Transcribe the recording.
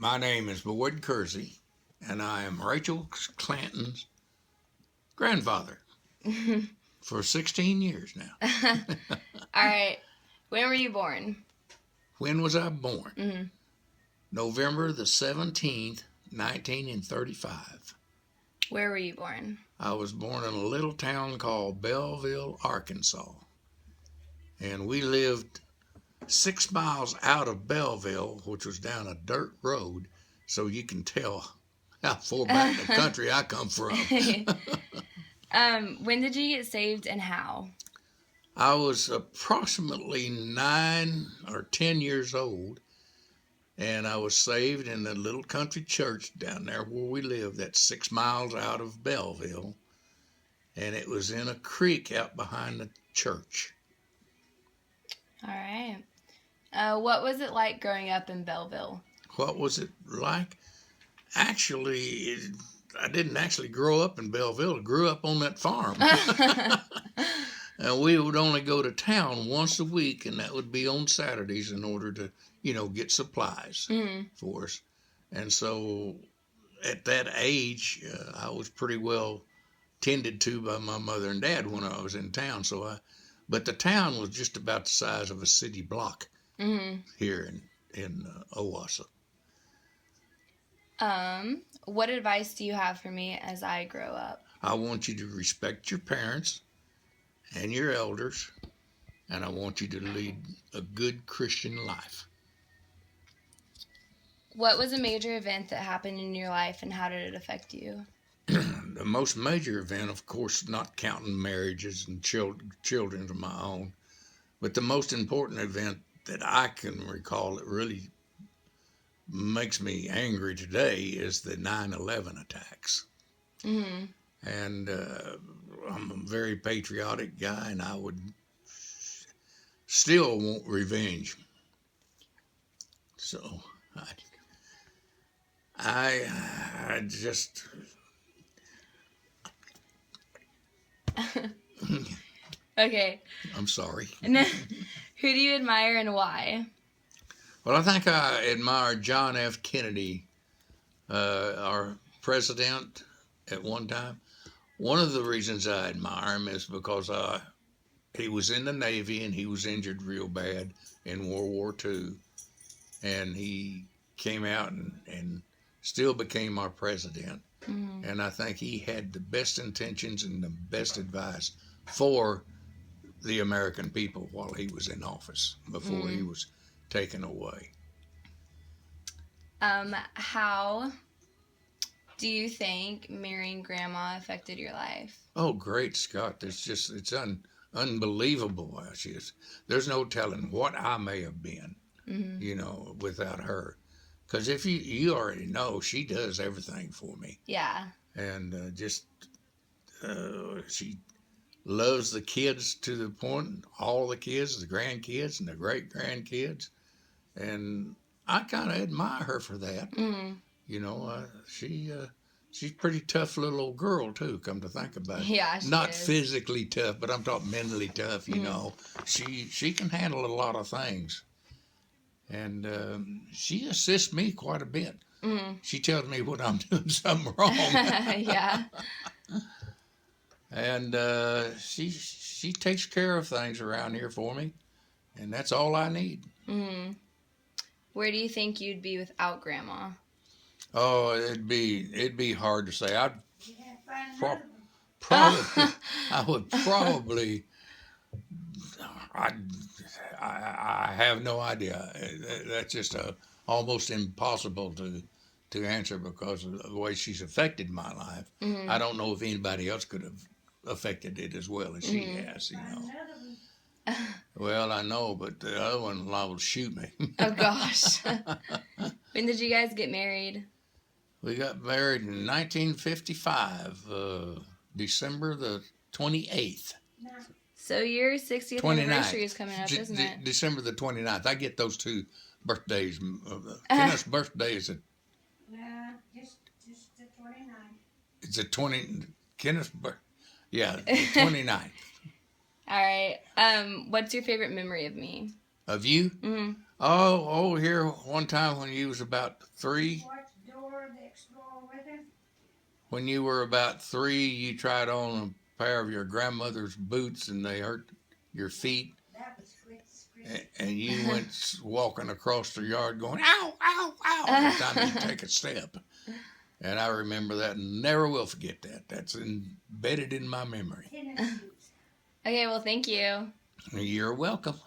My name is Boyd Kersey, and I am Rachel Clanton's grandfather for 16 years now. All right. When were you born? When was I born? Mm-hmm. November the 17th, 1935. Where were you born? I was born in a little town called Belleville, Arkansas. And we lived 6 miles out of Belleville, which was down a dirt road, so you can tell how far back in the country I come from. When did you get saved and how? I was approximately 9 or 10 years old, and I was saved in a little country church down there where we lived, that's 6 miles out of Belleville, and it was in a creek out behind the church. All right. What was it like growing up in Belleville? What was it like? Actually, I didn't actually grow up in Belleville. I grew up on that farm. And we would only go to town once a week, and that would be on Saturdays in order to, get supplies for us. And so at that age, I was pretty well tended to by my mother and dad when I was in town. But the town was just about the size of a city block here in Owasso. What advice do you have for me as I grow up? I want you to respect your parents and your elders, and I want you to lead a good Christian life. What was a major event that happened in your life, and how did it affect you? The most major event, of course, not counting marriages and children of my own, but the most important event that I can recall that really makes me angry today is the 9/11 attacks. Mm-hmm. And I'm a very patriotic guy, and I would still want revenge. So I just Okay. I'm sorry. Who do you admire and why? Well, I think I admire John F. Kennedy, our president at one time. One of the reasons I admire him is because he was in the Navy and he was injured real bad in World War II. And he came out and still became our president. Mm-hmm. And I think he had the best intentions and the best advice for the American people while he was in office before he was taken away. How do you think marrying grandma affected your life? Oh, great Scott! It's unbelievable. There's no telling what I may have been, without her. Because if you already know, she does everything for me. Yeah. And she loves the kids to the point, all the kids, the grandkids and the great grandkids, and I kind of admire her for that. Mm-hmm. She's a pretty tough little old girl too. Come to think about it, Yeah, not physically tough, but I'm talking mentally tough. Mm-hmm. She can handle a lot of things, and she assists me quite a bit. Mm-hmm. She tells me when I'm doing something wrong. Yeah. And she takes care of things around here for me, and that's all I need. Mm-hmm. Where do you think you'd be without grandma? Oh, it'd be hard to say. I would probably. I have no idea. That's just almost impossible to answer because of the way she's affected my life. Mm-hmm. I don't know if anybody else could have affected it as well as she has. Well, I know, but the other one will shoot me. Oh gosh. When did you guys get married? We got married in 1955, December the 28th. So your 60th anniversary is coming up, isn't it? December the 29th. I get those two birthdays. Kenneth's birthday is just the 29th. It's a 20. Kenneth's birthday. Yeah, the 29th. All right. What's your favorite memory of me? Of you? Mm-hmm. Oh, here one time when you was about 3. Watch Dora the Explorer with him. When you were about 3, you tried on a pair of your grandmother's boots and they hurt your feet. That was Chris. And you went walking across the yard going, ow, ow, ow, every time you take a step. And I remember that and never will forget that. That's embedded in my memory. Tennis shoes. Okay, well, thank you. You're welcome.